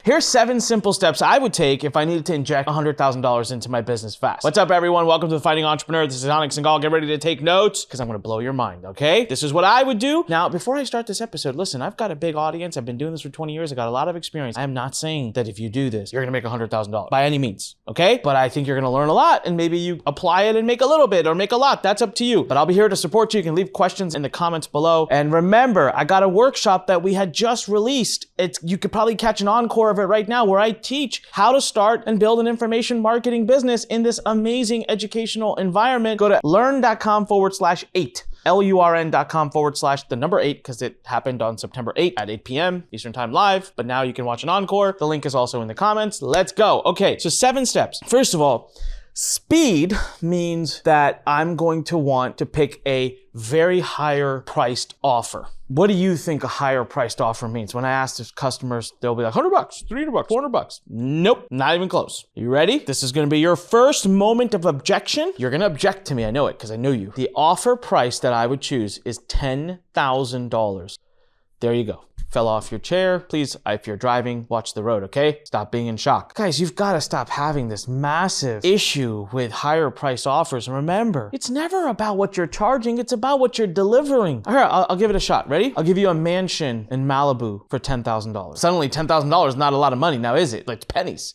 Here's 7 simple steps I would take if I needed to inject $100,000 into my business fast. What's up, everyone? Welcome to The Fighting Entrepreneur. This is Anik Singal. Get ready to take notes because I'm going to blow your mind, okay? This is what I would do. Now, before I start this episode, listen, I've got a big audience. I've been doing this for 20 years. I got a lot of experience. I am not saying that if you do this, you're going to make $100,000 by any means, okay? But I think you're going to learn a lot, and maybe you apply it and make a little bit or make a lot. That's up to you. But I'll be here to support you. You can leave questions in the comments below. And remember, I got a workshop that we had just released. You could probably catch an encore of it right now where I teach how to start and build an information marketing business in this amazing educational environment. Go to lurn.com/8. LURN.com/8 because it happened on September 8th at 8 p.m. Eastern Time live, but now you can watch an encore. The link is also in the comments. Let's go. Okay, so 7 steps. First of all, speed means that I'm going to want to pick a very higher priced offer. What do you think a higher priced offer means? When I ask the customers, they'll be like $100, $300, $400. Nope, not even close. You ready? This is going to be your first moment of objection. You're going to object to me. I know it because I know you. The offer price that I would choose is $10,000. There you go. Fell off your chair. Please, if you're driving, watch the road, okay? Stop being in shock. Guys, you've got to stop having this massive issue with higher price offers. And remember, it's never about what you're charging. It's about what you're delivering. All right, I'll give it a shot. Ready? I'll give you a mansion in Malibu for $10,000. Suddenly, $10,000 is not a lot of money now, is it? Like pennies,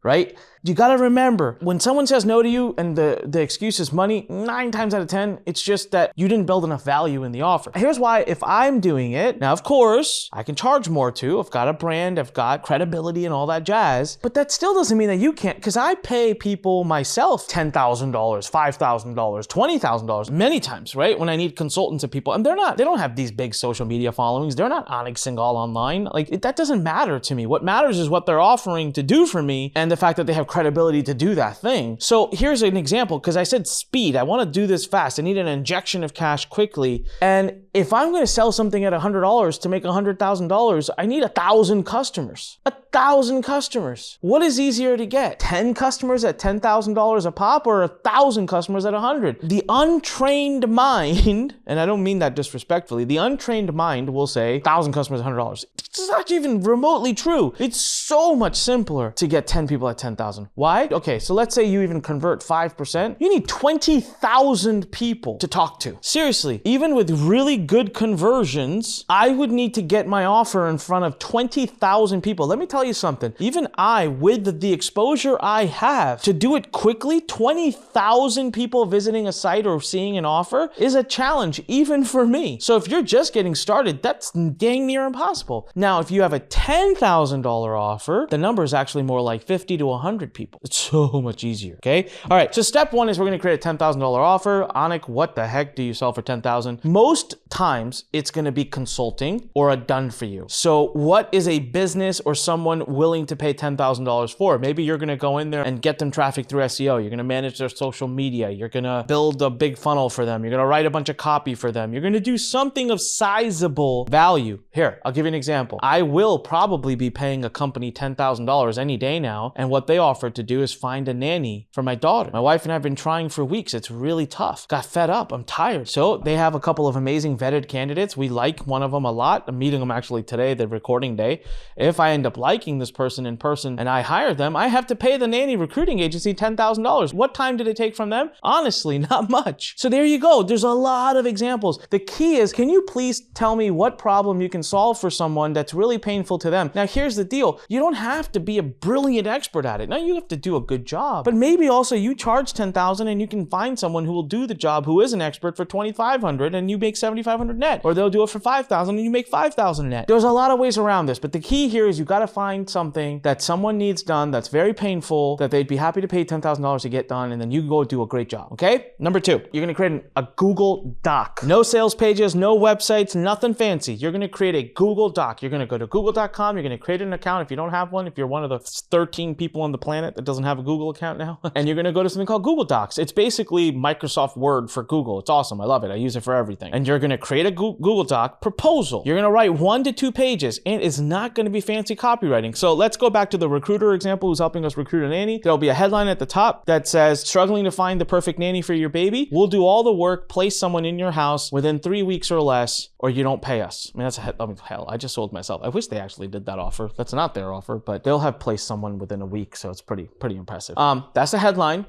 right? You got to remember, when someone says no to you and the excuse is money, 9 times out of 10, it's just that you didn't build enough value in the offer. Here's why, if I'm doing it, now of course, I can charge more too. I've got a brand, I've got credibility and all that jazz, but that still doesn't mean that you can't, because I pay people myself $10,000, $5,000, $20,000 many times, right? When I need consultants of people, and they don't have these big social media followings. They're not Anik Singal online. That doesn't matter to me. What matters is what they're offering to do for me and the fact that they have credibility to do that thing. So here's an example, because I said speed. I want to do this fast. I need an injection of cash quickly. And if I'm going to sell something at $100 to make $100,000, I need 1,000 customers. 1,000 customers. What is easier to get? 10 customers at $10,000 a pop or 1,000 customers at 100? The untrained mind, and I don't mean that disrespectfully, the untrained mind will say 1,000 customers at $100. It's not even remotely true. It's so much simpler to get 10 people at 10,000. Why? Okay, so let's say you even convert 5%. You need 20,000 people to talk to. Seriously, even with really good conversions, I would need to get my offer in front of 20,000 people. Let me tell you something. Even I, with the exposure I have, to do it quickly, 20,000 people visiting a site or seeing an offer is a challenge, even for me. So if you're just getting started, that's dang near impossible. Now, if you have a $10,000 offer, the number is actually more like 50 to 100 people. It's so much easier, okay? All right, so step 1 is we're gonna create a $10,000 offer. Anik, what the heck do you sell for $10,000? Most times, it's gonna be consulting or a done for you. So what is a business or someone willing to pay $10,000 for? Maybe you're gonna go in there and get them traffic through SEO. You're gonna manage their social media. You're gonna build a big funnel for them. You're gonna write a bunch of copy for them. You're gonna do something of sizable value. Here, I'll give you an example. I will probably be paying a company $10,000 any day now, and what they offered to do is find a nanny for my daughter. My wife and I have been trying for weeks. It's really tough. Got fed up. I'm tired. So they have a couple of amazing vetted candidates. We like one of them a lot. I'm meeting them actually today, the recording day. If I end up liking this person in person and I hire them, I have to pay the nanny recruiting agency $10,000. What time did it take from them? Honestly, not much. So there you go. There's a lot of examples. The key is, can you please tell me what problem you can solve for someone that's really painful to them? Now, here's the deal. You don't have to be a brilliant expert at it. Now, you have to do a good job, but maybe also you charge $10,000 and you can find someone who will do the job who is an expert for $2,500 and you make $7,500 net, or they'll do it for $5,000 and you make $5,000 net. There's a lot of ways around this, but the key here is you got to find something that someone needs done that's very painful, that they'd be happy to pay $10,000 to get done, and then you go do a great job, okay? Number 2, you're going to create a Google Doc. No sales pages, no websites, nothing fancy. You're going to create a Google Doc. You're going to go to google.com. You're going to create an account if you don't have one, if you're one of the 13 people on the planet planet that doesn't have a Google account now. And you're going to go to something called Google Docs. It's basically Microsoft Word for Google. It's awesome. I love it. I use it for everything. And you're going to create a Google Doc proposal. You're going to write 1 to 2 pages, and it's not going to be fancy copywriting. So let's go back to the recruiter example who's helping us recruit a nanny. There'll be a headline at the top that says, struggling to find the perfect nanny for your baby? We'll do all the work, place someone in your house within 3 weeks or less, or you don't pay us. I mean, hell, I just sold myself. I wish they actually did that offer. That's not their offer, but they'll have placed someone within a week, so it's pretty impressive. That's the headline.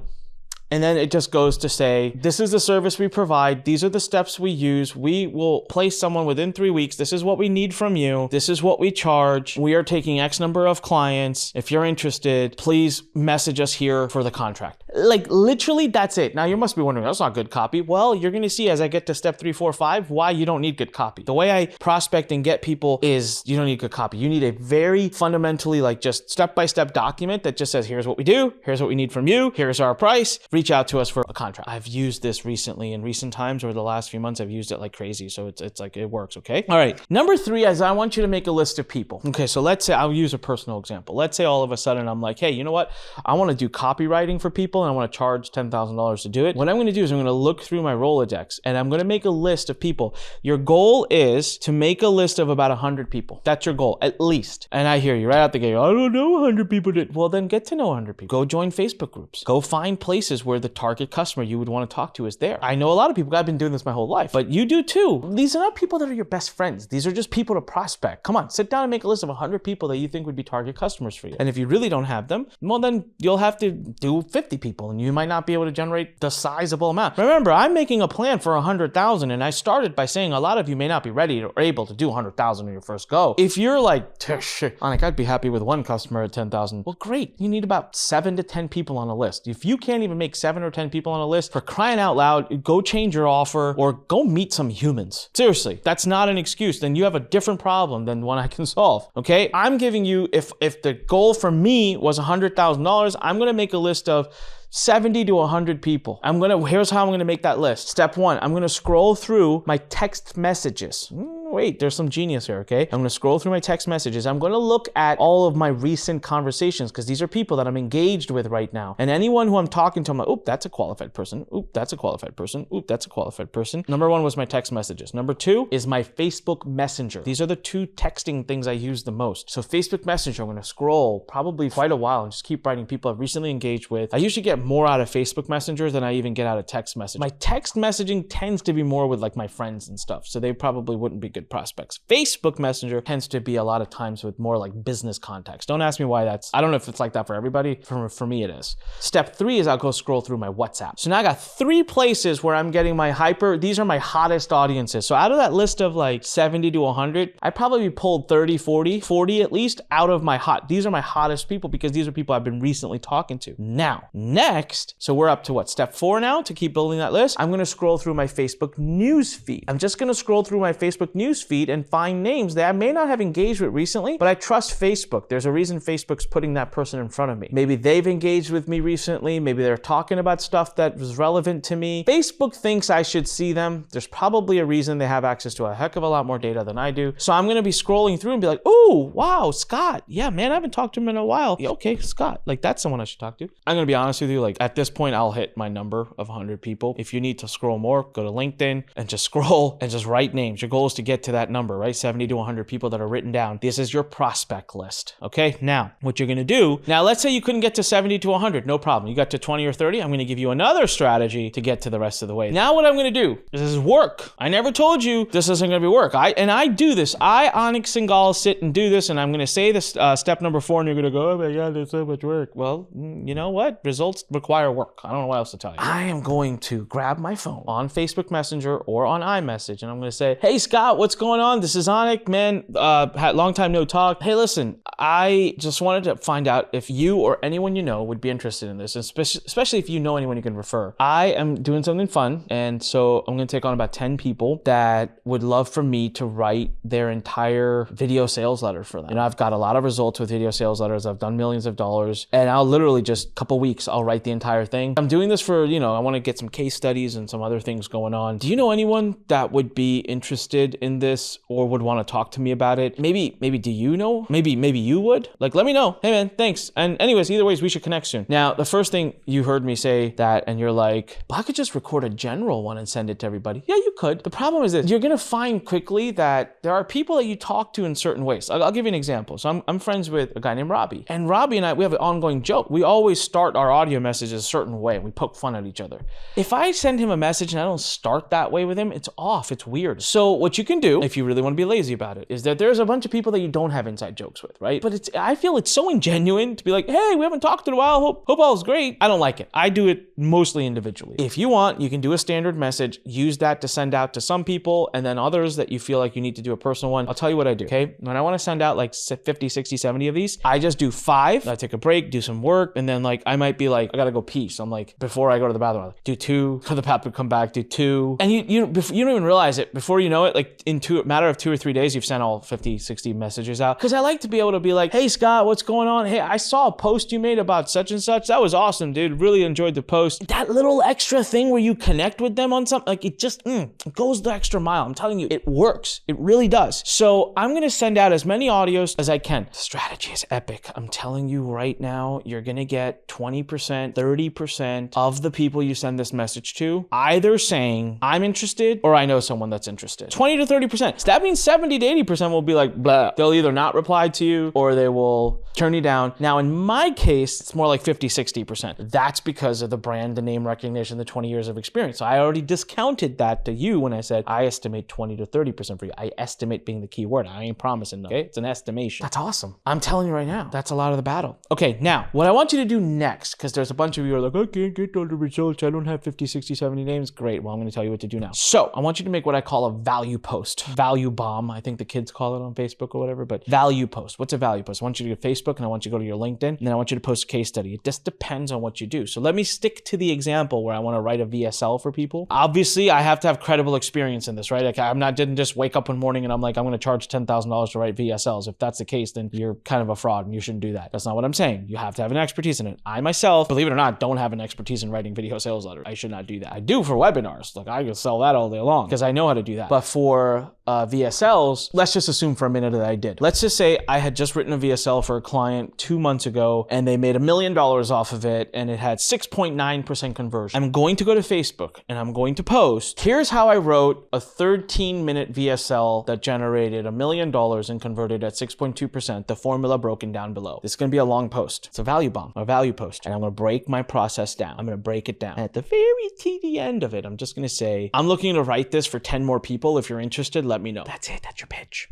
And then it just goes to say, this is the service we provide. These are the steps we use. We will place someone within 3 weeks. This is what we need from you. This is what we charge. We are taking X number of clients. If you're interested, please message us here for the contract. Like literally that's it. Now you must be wondering, that's not good copy. Well, you're going to see as I get to step 3, 4, 5, why you don't need good copy. The way I prospect and get people is you don't need good copy. You need a very fundamentally like just step-by-step document that just says, here's what we do. Here's what we need from you. Here's our price. Reach out to us for a contract. I've used this recently in recent times over the last few months. I've used it like crazy. So it's like, it works. Okay. All right. Number 3 is I want you to make a list of people. Okay. So let's say I'll use a personal example. Let's say all of a sudden I'm like, hey, you know what? I want to do copywriting for people and I want to charge $10,000 to do it. What I'm going to do is I'm going to look through my Rolodex and I'm going to make a list of people. Your goal is to make a list of about 100 people. That's your goal, at least. And I hear you right out the gate. I don't know 100 people. Well, then get to know 100 people. Go join Facebook groups. Go find places where the target customer you would want to talk to is there. I know a lot of people, I've been doing this my whole life, but you do too. These are not people that are your best friends. These are just people to prospect. Come on, sit down and make a list of 100 people that you think would be target customers for you. And if you really don't have them, well, then you'll have to do 50 people and you might not be able to generate the sizable amount. Remember, I'm making a plan for 100,000 and I started by saying a lot of you may not be ready or able to do 100,000 in your first go. If you're like, Anik, I'd be happy with one customer at 10,000. Well, great. You need about 7 to 10 people on a list. If you can't even make 7 or 10 people on a list, for crying out loud, go change your offer or go meet some humans. Seriously, that's not an excuse. Then you have a different problem than one I can solve. Okay. I'm giving you, if the goal for me was $100,000, I'm going to make a list of 70 to 100 people. Here's how I'm gonna make that list. Step 1, I'm gonna scroll through my text messages. Wait, there's some genius here, okay? I'm gonna scroll through my text messages. I'm gonna look at all of my recent conversations because these are people that I'm engaged with right now. And anyone who I'm talking to, I'm like, oop, that's a qualified person. Oop, that's a qualified person. Oop, that's a qualified person. Number 1 was my text messages. Number 2 is my Facebook Messenger. These are the 2 texting things I use the most. So Facebook Messenger, I'm gonna scroll probably quite a while and just keep writing people I've recently engaged with. I usually get more out of Facebook Messenger than I even get out of text messaging. My text messaging tends to be more with like my friends and stuff, so they probably wouldn't be good prospects. Facebook Messenger tends to be a lot of times with more like business contacts. Don't ask me why that's, I don't know if it's like that for everybody. For me, it is. Step 3 is I'll go scroll through my WhatsApp. So now I got 3 places where I'm getting my these are my hottest audiences. So out of that list of like 70 to 100, I probably pulled 30, 40 at least out of these are my hottest people because these are people I've been recently talking to. Now, next, so we're up to what? Step 4 now to keep building that list. I'm gonna scroll through my Facebook news feed. I'm just gonna scroll through my Facebook news feed and find names that I may not have engaged with recently, but I trust Facebook. There's a reason Facebook's putting that person in front of me. Maybe they've engaged with me recently. Maybe they're talking about stuff that was relevant to me. Facebook thinks I should see them. There's probably a reason. They have access to a heck of a lot more data than I do. So I'm gonna be scrolling through and be like, oh, wow, Scott. Yeah, man, I haven't talked to him in a while. Yeah, okay, Scott. Like that's someone I should talk to. I'm gonna be honest with you, like at this point, I'll hit my number of 100 people. If you need to scroll more, go to LinkedIn and just scroll and just write names. Your goal is to get to that number, right? 70 to 100 people that are written down. This is your prospect list. Okay. Now, what you're going to do, now let's say you couldn't get to 70 to 100. No problem. You got to 20 or 30. I'm going to give you another strategy to get to the rest of the way. Now, what I'm going to do, this is work. I never told you this isn't going to be work. I do this. Anik Singal, sit and do this. And I'm going to say this step number 4 and you're going to go, oh my God, there's so much work. Well, you know what? Results require work. I don't know what else to tell you. I am going to grab my phone on Facebook Messenger or on iMessage and I'm going to say, hey Scott, what's going on? This is Anik, man. Had long time no talk. Hey, listen, I just wanted to find out if you or anyone you know would be interested in this, especially if you know anyone you can refer. I am doing something fun, and so I'm going to take on about 10 people that would love for me to write their entire video sales letter for them. You know, I've got a lot of results with video sales letters. I've done millions of dollars, and I'll literally just a couple weeks, I'll write the entire thing. I'm doing this for, I want to get some case studies and some other things going on. Do you know anyone that would be interested in in this or would want to talk to me about it. Maybe do you know? Maybe you would? Like, let me know. Hey man, thanks. And anyways, either ways, we should connect soon. Now, the first thing you heard me say that, and you're like, well, I could just record a general one and send it to everybody. Yeah, you could. The problem is that you're gonna find quickly that there are people that you talk to in certain ways. I'll give you an example. So I'm friends with a guy named Robbie. And Robbie and I, we have an ongoing joke. We always start our audio messages a certain way. We poke fun at each other. If I send him a message and I don't start that way with him, it's off, it's weird. So what you can do, if you really want to be lazy about it, is that there's a bunch of people that you don't have inside jokes with, right? But I feel it's so ingenuine to be like, hey, we haven't talked in a while, hope all's great. I don't like it. I do it mostly individually. If you want, you can do a standard message, use that to send out to some people, and then others that you feel like you need to do a personal one. I'll tell you what I do, okay? When I want to send out like 50, 60, 70 of these, I just do 5, I take a break, do some work, and then like, I might be like, I gotta go pee. So I'm like, before I go to the bathroom, I'll do 2, go to the bathroom, come back, do 2. And you don't even realize it. Before you know it, like in a matter of 2 or 3 days, you've sent all 50, 60 messages out. Cause I like to be able to be like, hey Scott, what's going on? Hey, I saw a post you made about such and such. That was awesome, dude. Really enjoyed the post. That little extra thing where you connect with them on something, like it just it goes the extra mile. I'm telling you, it works. It really does. So I'm gonna send out as many audios as I can. The strategy is epic. I'm telling you right now, you're gonna get 20%, 30% of the people you send this message to either saying, I'm interested, or I know someone that's interested. 20 to 30%. So that means 70 to 80% will be like, blah. They'll either not reply to you or they will turn you down. Now, in my case, it's more like 50, 60%. That's because of the brand, the name recognition, the 20 years of experience. So I already discounted that to you when I said, I estimate 20 to 30% for you. I estimate being the key word. I ain't promising, okay? It's an estimation. That's awesome. I'm telling you right now, that's a lot of the battle. Okay, now, what I want you to do next, because there's a bunch of you who are like, I can't get all the results. I don't have 50, 60, 70 names. Great. Well, I'm going to tell you what to do now. So I want you to make what I call a value post. Value bomb. I think the kids call it on Facebook or whatever, but value post. What's a value post? I want you to go to Facebook and I want you to go to your LinkedIn and then I want you to post a case study. It just depends on what you do. So let me stick to the example where I want to write a VSL for people. Obviously, I have to have credible experience in this, right? Like didn't just wake up one morning and I'm like, I'm going to charge $10,000 to write VSLs. If that's the case, then you're kind of a fraud and you shouldn't do that. That's not what I'm saying. You have to have an expertise in it. I myself, believe it or not, don't have an expertise in writing video sales letters. I should not do that. I do for webinars. Like I can sell that all day long because I know how to do that. But for VSLs, let's just assume for a minute that I did. Let's just say I had just written a VSL for a client 2 months ago and they made $1 million off of it and it had 6.9% conversion. I'm going to go to Facebook and I'm going to post, here's how I wrote a 13-minute VSL that generated $1 million and converted at 6.2%. The formula broken down below. This is going to be a long post. It's a value bomb, a value post. And I'm going to break my process down. I'm going to break it down. And at the very end of it, I'm just going to say, I'm looking to write this for 10 more people. If you're interested, let me know. That's it. That's your pitch.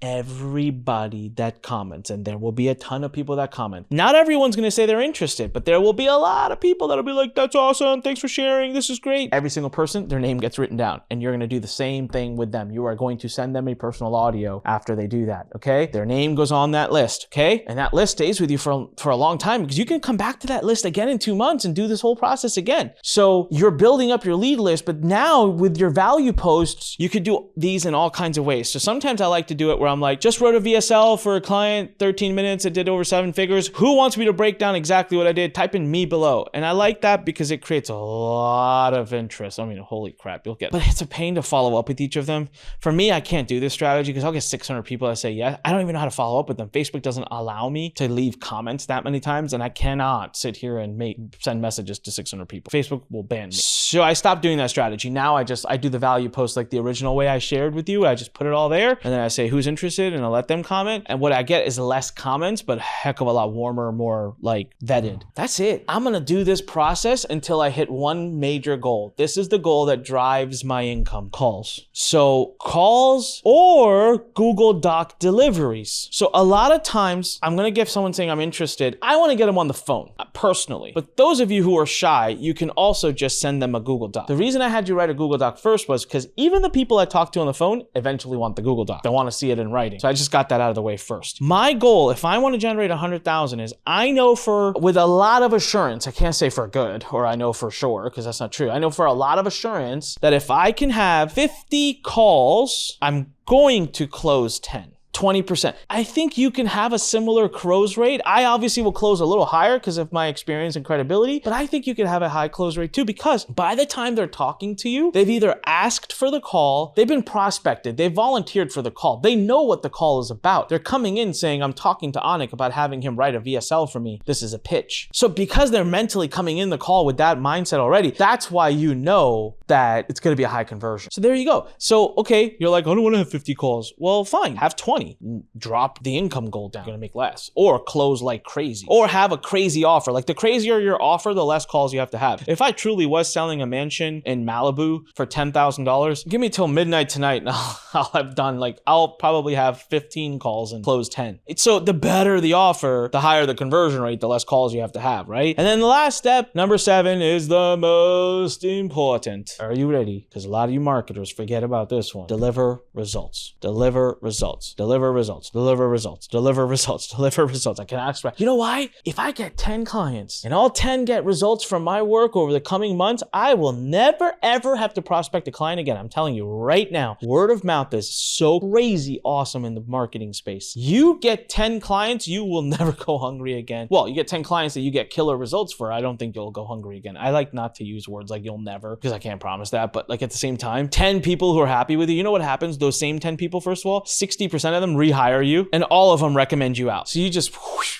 Everybody that comments, and there will be a ton of people that comment. Not everyone's going to say they're interested, but there will be a lot of people that'll be like, that's awesome. Thanks for sharing. This is great. Every single person, their name gets written down and you're going to do the same thing with them. You are going to send them a personal audio after they do that. Okay. Their name goes on that list. Okay. And that list stays with you for a long time because you can come back to that list again in 2 months and do this whole process again. So you're building up your lead list, but now with your value posts, you could do these in all kinds of ways. So sometimes I like to do it where I'm like, just wrote a VSL for a client, 13 minutes, it did over 7 figures. Who wants me to break down exactly what I did? Type in me below. And I like that because it creates a lot of interest. I mean, holy crap, you'll get, but it's a pain to follow up with each of them. For me, I can't do this strategy because I'll get 600 people that say yes. I don't even know how to follow up with them. Facebook doesn't allow me to leave comments that many times, and I cannot sit here and send messages to 600 people. Facebook will ban me. So I stopped doing that strategy. Now I do the value post like the original way I shared with you. I just put it all there and then I say who's interested and I'll let them comment. And what I get is less comments, but a heck of a lot warmer, more like vetted. That's it. I'm gonna do this process until I hit one major goal. This is the goal that drives my income: calls. So calls or Google Doc deliveries. So a lot of times I'm gonna get someone saying I'm interested. I wanna get them on the phone personally. But those of you who are shy, you can also just send them a Google Doc. The reason I had you write a Google Doc first was because even the people I talk to on the phone eventually want the Google Doc. They want to see it in writing. So I just got that out of the way first. My goal, if I want to generate 100,000, is I know with a lot of assurance, I can't say for good, or I know for sure, because that's not true. I know for a lot of assurance that if I can have 50 calls, I'm going to close 10. 20%. I think you can have a similar close rate. I obviously will close a little higher because of my experience and credibility, but I think you can have a high close rate too, because by the time they're talking to you, they've either asked for the call, they've been prospected, they've volunteered for the call, they know what the call is about. They're coming in saying, I'm talking to Anik about having him write a VSL for me. This is a pitch. So because they're mentally coming in the call with that mindset already, that's why you know that it's going to be a high conversion. So there you go. So, okay, you're like, I don't want to have 50 calls. Well, fine, have 20. Drop the income goal down. You're going to make less. Or close like crazy. Or have a crazy offer. Like the crazier your offer, the less calls you have to have. If I truly was selling a mansion in Malibu for $10,000, give me till midnight tonight and I'll have done I'll probably have 15 calls and close 10. So the better the offer, the higher the conversion rate, the less calls you have to have, right? And then the last step, number 7, is the most important. Are you ready? Because a lot of you marketers forget about this one. Deliver results. Deliver results. Deliver results. Deliver results. Deliver results. Deliver results. I cannot express. You know why? If I get 10 clients and all 10 get results from my work over the coming months, I will never ever have to prospect a client again. I'm telling you right now, word of mouth is so crazy awesome in the marketing space. You get 10 clients, you will never go hungry again. Well, you get 10 clients that you get killer results for, I don't think you'll go hungry again. I like not to use words like you'll never, because I can't promise that, but at the same time, 10 people who are happy with you know what happens? Those same 10 people, first of all, 60% of them rehire you and all of them recommend you out. So you just,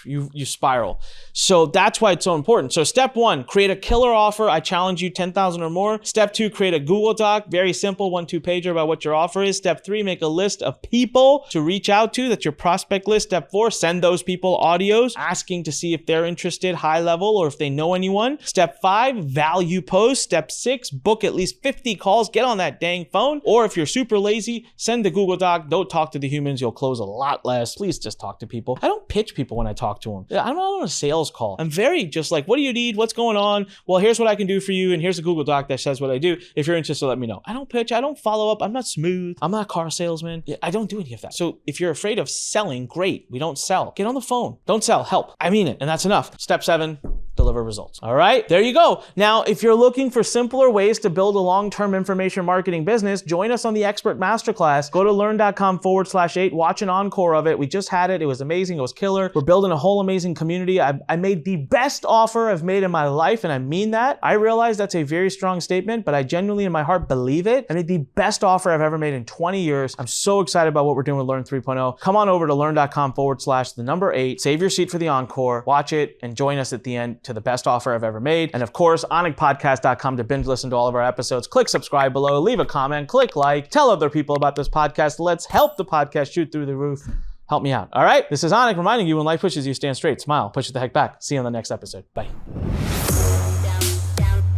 you spiral. So that's why it's so important. So step 1, create a killer offer. I challenge you 10,000 or more. Step 2, create a Google Doc, very simple 1-2 pager about what your offer is. Step 3, make a list of people to reach out to. That's your prospect list. Step 4, send those people audios asking to see if they're interested high level or if they know anyone. Step 5, value post. Step 6, book at least 50 calls. Get on that dang phone. Or if you're super lazy, send the Google Doc. Don't talk to the humans. You'll close a lot less. Please just talk to people. I don't pitch people when I talk to them. I'm not on a sales call. I'm very just like, what do you need? What's going on? Well, here's what I can do for you. And here's a Google Doc that says what I do. If you're interested, let me know. I don't pitch. I don't follow up. I'm not smooth. I'm not a car salesman. I don't do any of that. So if you're afraid of selling, great. We don't sell. Get on the phone. Don't sell. Help. I mean it. And that's enough. Step 7, deliver results. All right, there you go. Now, if you're looking for simpler ways to build a long-term information marketing business, join us on the Expert Masterclass. Go to lurn.com/8, watch an encore of it. We just had it. It was amazing. It was killer. We're building a whole amazing community. I made the best offer I've made in my life, and I mean that. I realize that's a very strong statement, but I genuinely in my heart believe it. I made the best offer I've ever made in 20 years. I'm so excited about what we're doing with Lurn 3.0. Come on over to lurn.com/8. Save your seat for the encore. Watch it and join us at the end to the best offer I've ever made. And of course, anikpodcast.com to binge listen to all of our episodes. Click subscribe below, leave a comment, click like, tell other people about this podcast. Let's help the podcast shoot through the roof. Help me out. All right, this is Anik reminding you, when life pushes you, stand straight, smile, push it the heck back. See you on the next episode. Bye.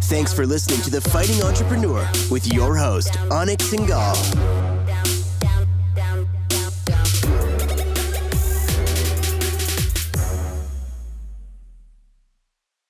Thanks for listening to The Fighting Entrepreneur with your host, Anik Singal.